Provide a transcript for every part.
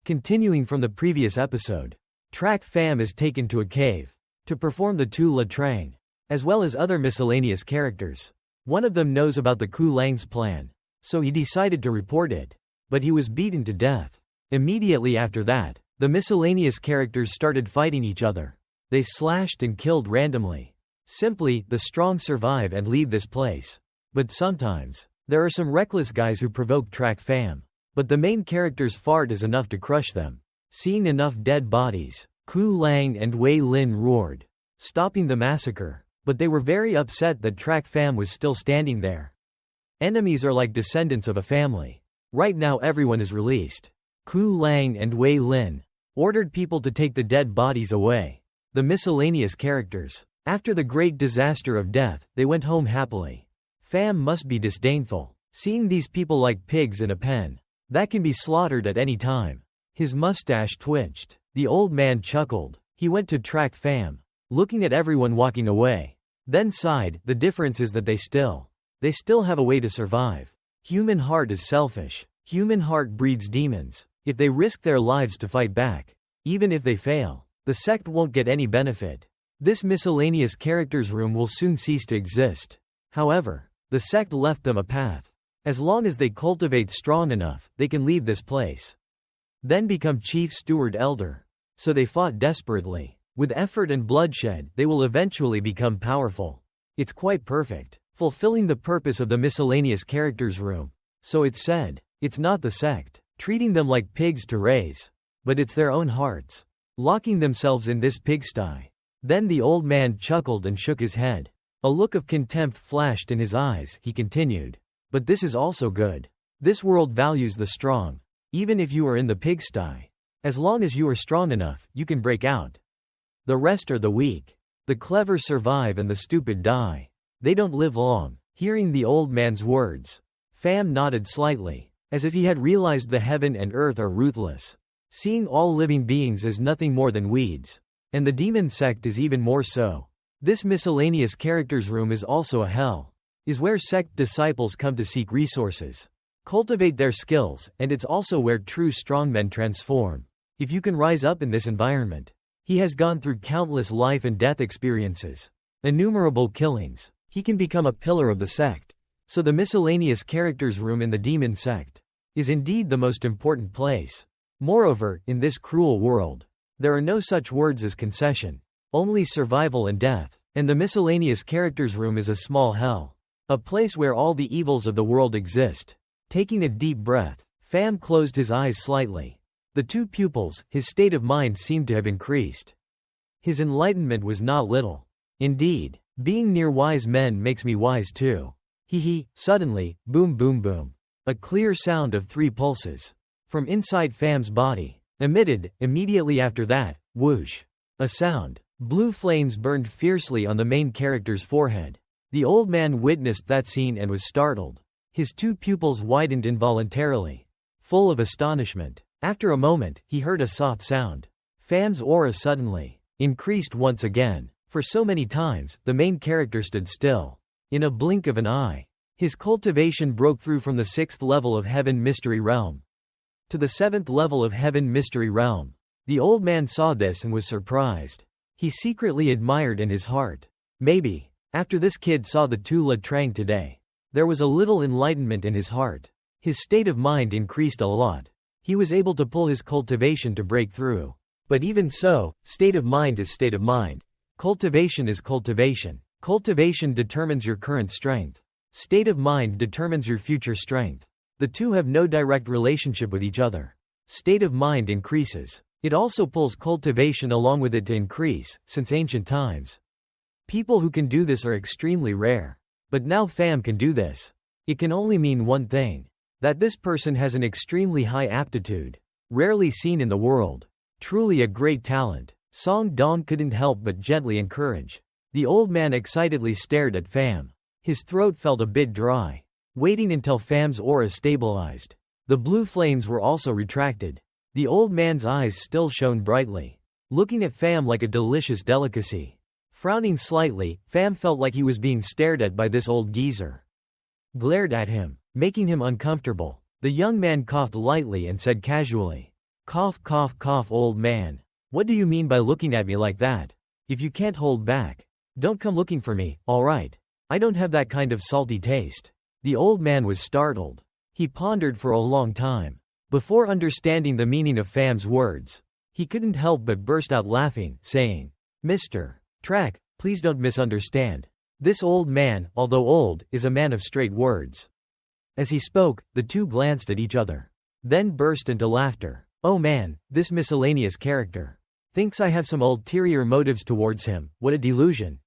Continuing from the previous episode, Track Fam is taken to a cave to perform the Tu La Trang, as well as other miscellaneous characters. One of them knows about the Ku Lang's plan, so he decided to report it, but he was beaten to death. Immediately after that, the miscellaneous characters started fighting each other. They slashed and killed randomly. Simply, the strong survive and leave this place. But sometimes, there are some reckless guys who provoke Track Fam. But the main character's fart is enough to crush them. Seeing enough dead bodies, Ku Lang and Wei Lin roared, stopping the massacre. But they were very upset that Track Fam was still standing there. Enemies are like descendants of a family. Right now everyone is released. Ku Lang and Wei Lin ordered people to take the dead bodies away. The miscellaneous characters. After the great disaster of death, they went home happily. Fam must be disdainful, seeing these people like pigs in a pen that can be slaughtered at any time. His mustache twitched. The old man chuckled. He went to Track Fam, looking at everyone walking away. Then sighed. The difference is that they still have a way to survive. Human heart is selfish. Human heart breeds demons. If they risk their lives to fight back, even if they fail, the sect won't get any benefit. This miscellaneous characters room will soon cease to exist. However, the sect left them a path. As long as they cultivate strong enough, they can leave this place. Then become chief steward elder. So they fought desperately. With effort and bloodshed, they will eventually become powerful. It's quite perfect, fulfilling the purpose of the miscellaneous characters room. So it's said, it's not the sect treating them like pigs to raise, but it's their own hearts locking themselves in this pigsty. Then the old man chuckled and shook his head. A look of contempt flashed in his eyes. He continued, but this is also good. This world values the strong. Even if you are in the pigsty, as long as you are strong enough, you can break out. The rest are the weak. The clever survive and the stupid die. They don't live long. Hearing the old man's words, Fam nodded slightly, as if he had realized the heaven and earth are ruthless, seeing all living beings as nothing more than weeds. And the demon sect is even more so. This miscellaneous characters room is also a hell. Is where sect disciples come to seek resources, cultivate their skills, and it's also where true strongmen transform. If you can rise up in this environment, he has gone through countless life and death experiences, innumerable killings. He can become a pillar of the sect. So the miscellaneous characters room in the demon sect is indeed the most important place. Moreover, in this cruel world, there are no such words as concession, only survival and death. And the miscellaneous characters room is a small hell, a place where all the evils of the world exist. Taking a deep breath, Fam closed his eyes slightly. The two pupils, his state of mind seemed to have increased. His enlightenment was not little. Indeed, being near wise men makes me wise too. Suddenly, boom boom boom. A clear sound of 3 pulses from inside Fam's body emitted. Immediately after that, whoosh. A sound. Blue flames burned fiercely on the main character's forehead. The old man witnessed that scene and was startled. His 2 pupils widened involuntarily, full of astonishment. After a moment, he heard a soft sound. Fam's aura suddenly increased once again. For so many times, the main character stood still. In a blink of an eye, his cultivation broke through from the 6th level of Heaven Mystery Realm to the 7th level of Heaven Mystery Realm. The old man saw this and was surprised. He secretly admired in his heart. Maybe, after this kid saw the Tu La Trang today, there was a little enlightenment in his heart. His state of mind increased a lot. He was able to pull his cultivation to break through. But even so, state of mind is state of mind. Cultivation is cultivation. Cultivation determines your current strength. State of mind determines your future strength. The two have no direct relationship with each other. State of mind increases. It also pulls cultivation along with it to increase, since ancient times. People who can do this are extremely rare. But now Fam can do this. It can only mean one thing. That this person has an extremely high aptitude, rarely seen in the world. Truly a great talent. Song Dong couldn't help but gently encourage. The old man excitedly stared at Fam. His throat felt a bit dry. Waiting until Fam's aura stabilized, the blue flames were also retracted. The old man's eyes still shone brightly, looking at Fam like a delicious delicacy. Frowning slightly, Fam felt like he was being stared at by this old geezer. Glared at him, making him uncomfortable. The young man coughed lightly and said casually, Cough cough cough old man. What do you mean by looking at me like that? If you can't hold back, don't come looking for me, alright? I don't have that kind of salty taste. The old man was startled. He pondered for a long time. Before understanding the meaning of Fam's words, he couldn't help but burst out laughing, saying, Mr. Track, please don't misunderstand. This old man, although old, is a man of straight words. As he spoke, the two glanced at each other, then burst into laughter. Oh man, this miscellaneous character thinks I have some ulterior motives towards him, what a delusion.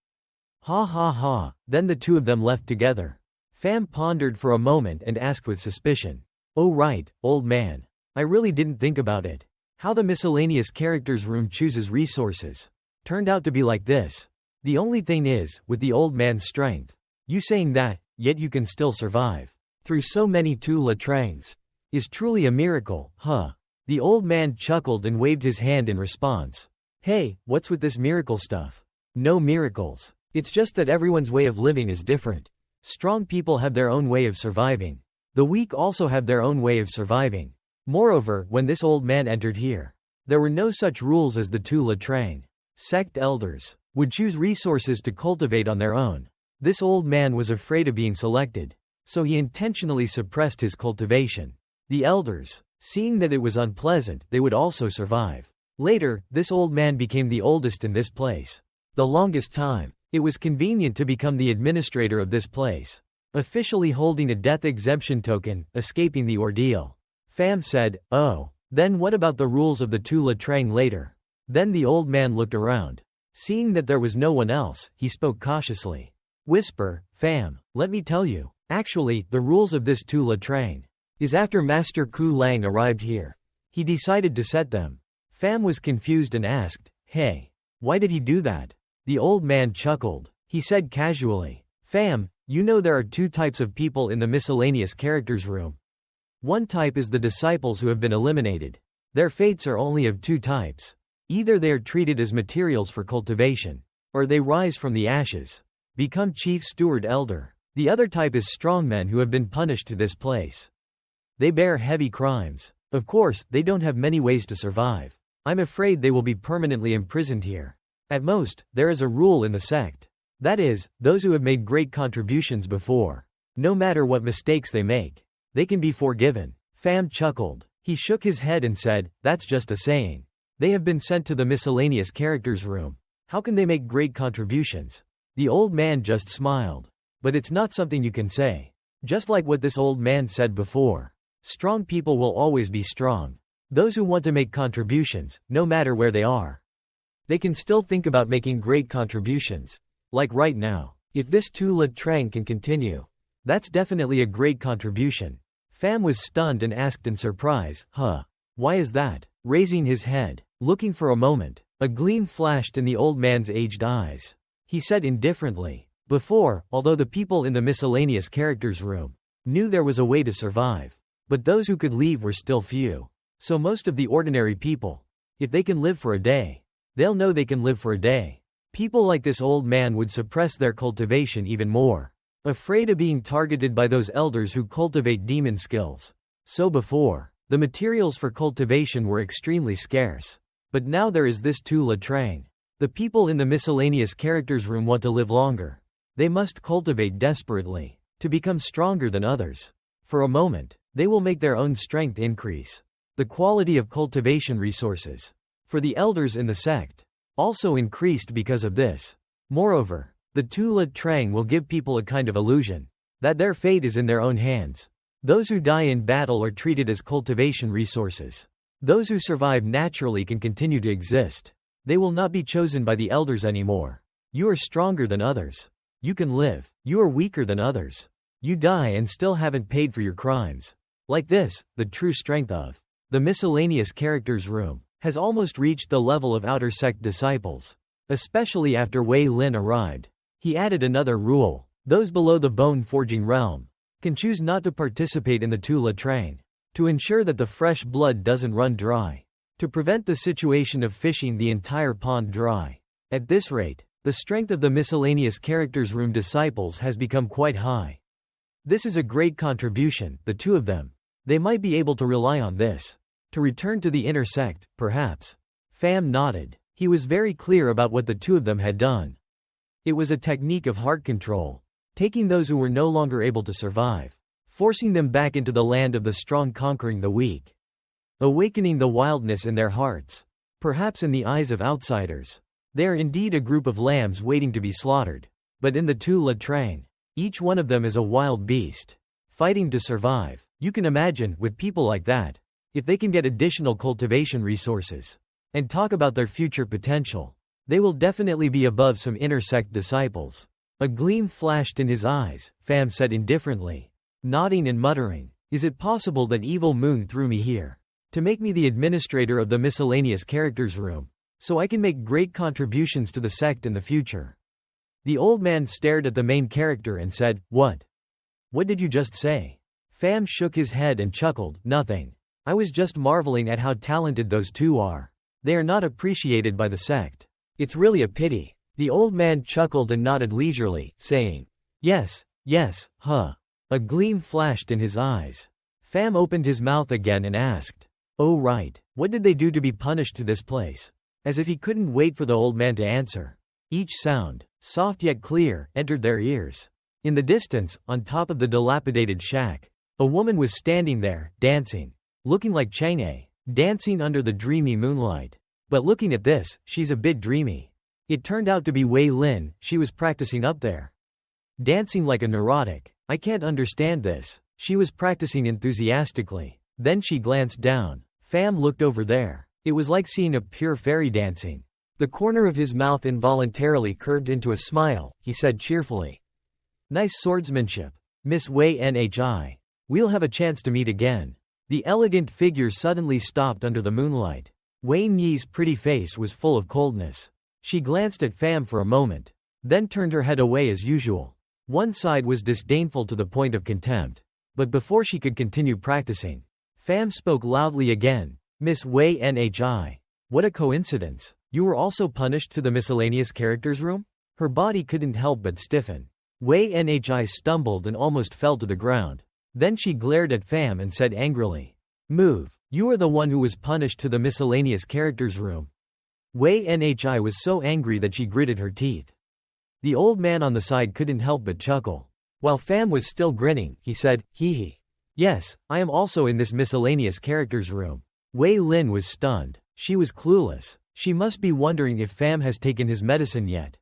Ha ha ha, then the two of them left together. Fam pondered for a moment and asked with suspicion. Oh right, old man. I really didn't think about it. How the miscellaneous characters room chooses resources. Turned out to be like this. The only thing is, with the old man's strength, you saying that, yet you can still survive through so many two latrines, is truly a miracle, huh? The old man chuckled and waved his hand in response. Hey, what's with this miracle stuff? No miracles. It's just that everyone's way of living is different. Strong people have their own way of surviving. The weak also have their own way of surviving. Moreover, when this old man entered here, there were no such rules as the two latrine. Sect elders would choose resources to cultivate on their own. This old man was afraid of being selected, so he intentionally suppressed his cultivation. The elders, seeing that it was unpleasant, they would also survive. Later, this old man became the oldest in this place. The longest time, it was convenient to become the administrator of this place, officially holding a death exemption token, escaping the ordeal. Fam said, oh, then what about the rules of the two latrine later? Then the old man looked around. Seeing that there was no one else, he spoke cautiously. Whisper, Fam, let me tell you. Actually, the rules of this two latrine is after Master Ku Lang arrived here. He decided to set them. Fam was confused and asked, hey, why did he do that? The old man chuckled. He said casually, Fam, you know there are two types of people in the miscellaneous characters room. One type is the disciples who have been eliminated. Their fates are only of two types. Either they are treated as materials for cultivation, or they rise from the ashes, become chief steward elder. The other type is strongmen who have been punished to this place. They bear heavy crimes. Of course, they don't have many ways to survive. I'm afraid they will be permanently imprisoned here. At most, there is a rule in the sect. That is, those who have made great contributions before, no matter what mistakes they make, they can be forgiven. Fam chuckled. He shook his head and said, that's just a saying. They have been sent to the miscellaneous characters room. How can they make great contributions? The old man just smiled. But it's not something you can say. Just like what this old man said before. Strong people will always be strong. Those who want to make contributions, no matter where they are, they can still think about making great contributions. Like right now. If this two latrine can continue, that's definitely a great contribution. Fam was stunned and asked in surprise, huh? Why is that? Raising his head, looking for a moment, a gleam flashed in the old man's aged eyes. He said indifferently, before, although the people in the miscellaneous characters room knew there was a way to survive, but those who could leave were still few. So most of the ordinary people, if they can live for a day, they'll know they can live for a day. People like this old man would suppress their cultivation even more, afraid of being targeted by those elders who cultivate demon skills. So before, the materials for cultivation were extremely scarce. But now there is this two latrine. The people in the miscellaneous characters room want to live longer. They must cultivate desperately, to become stronger than others. For a moment, they will make their own strength increase. The quality of cultivation resources for the elders in the sect also increased because of this. Moreover, the two latrine will give people a kind of illusion that their fate is in their own hands. Those who die in battle are treated as cultivation resources. Those who survive naturally can continue to exist. They will not be chosen by the elders anymore. You are stronger than others. You can live. You are weaker than others. You die and still haven't paid for your crimes. Like this, the true strength of the miscellaneous characters room has almost reached the level of outer sect disciples, especially after Wei Lin arrived. He added another rule. Those below the bone forging realm can choose not to participate in the two latrine, to ensure that the fresh blood doesn't run dry, to prevent the situation of fishing the entire pond dry. At this rate, the strength of the miscellaneous characters room disciples has become quite high. This is a great contribution, the two of them. They might be able to rely on this To return to the inner sect, perhaps. Pham nodded. He was very clear about what the two of them had done. It was a technique of heart control, taking those who were no longer able to survive, forcing them back into the land of the strong conquering the weak, awakening the wildness in their hearts. Perhaps in the eyes of outsiders, they are indeed a group of lambs waiting to be slaughtered. But in the two Latrang, each one of them is a wild beast, fighting to survive. You can imagine, with people like that, if they can get additional cultivation resources, and talk about their future potential, they will definitely be above some inner sect disciples. A gleam flashed in his eyes, Pham said indifferently, nodding and muttering, "Is it possible that Evil Moon threw me here to make me the administrator of the miscellaneous characters room, so I can make great contributions to the sect in the future?" The old man stared at the main character and said, "What? What did you just say?" Pham shook his head and chuckled, "Nothing. I was just marveling at how talented those two are. They are not appreciated by the sect. It's really a pity." The old man chuckled and nodded leisurely, saying, "Yes, yes, huh." A gleam flashed in his eyes. Pham opened his mouth again and asked, "Oh right, what did they do to be punished to this place?" As if he couldn't wait for the old man to answer. Each sound, soft yet clear, entered their ears. In the distance, on top of the dilapidated shack, a woman was standing there, dancing, looking like Chang'e, dancing under the dreamy moonlight. But looking at this, she's a bit dreamy. It turned out to be Wei Lin. She was practicing up there, dancing like a neurotic. "I can't understand this." She was practicing enthusiastically. Then she glanced down. Pham looked over there. It was like seeing a pure fairy dancing. The corner of his mouth involuntarily curved into a smile. He said cheerfully, "Nice swordsmanship, Miss Wei Nhi. We'll have a chance to meet again." The elegant figure suddenly stopped under the moonlight. Wei Nyi's pretty face was full of coldness. She glanced at Pham for a moment, then turned her head away as usual. One side was disdainful to the point of contempt. But before she could continue practicing, Pham spoke loudly again, "Miss Wei Nhi. What a coincidence. You were also punished to the miscellaneous characters room?" Her body couldn't help but stiffen. Wei Nhi stumbled and almost fell to the ground. Then she glared at Pham and said angrily, "Move. You are the one who was punished to the miscellaneous characters room." Wei Nhi was so angry that she gritted her teeth. The old man on the side couldn't help but chuckle. While Pham was still grinning, he said, "Hee hee. Yes, I am also in this miscellaneous characters room." Wei Lin was stunned. She was clueless. She must be wondering if Pham has taken his medicine yet.